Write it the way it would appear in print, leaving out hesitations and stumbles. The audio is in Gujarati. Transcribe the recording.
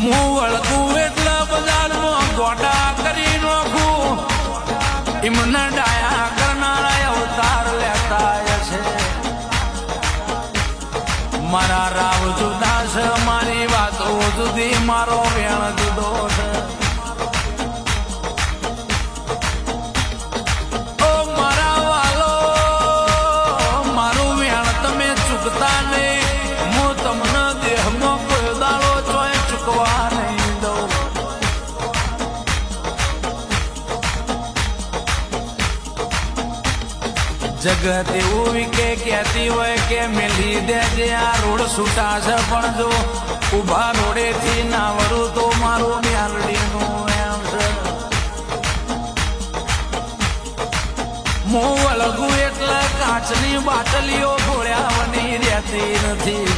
હું વળગું એટલે બજારમાં ગોડા કરી નાખું. એમને ડાયા કરનારા અવતાર લેતા છે. મારા રાવ જુદા છે, મારી વાતો જુદી, મારો વેણ જુદો છે. ઓ મારા વાલો, મારું વેણ તમે ચૂકતા નહીં. હું તમને દેહમાં કોઈ દાડો ચોય ચૂકવા નહીં દઉં. જગત એવું વિકે કહેતી હોય કે મેલી દેજે આ રોડ છૂટા છે, પણ જો ઉભા રોડેથી ના વરું તો મારું મ્યાલડીનું એમ છે. હું વળગું એટલે કાચની બાટલીઓ ઘોળ્યા વની રહેતી નથી.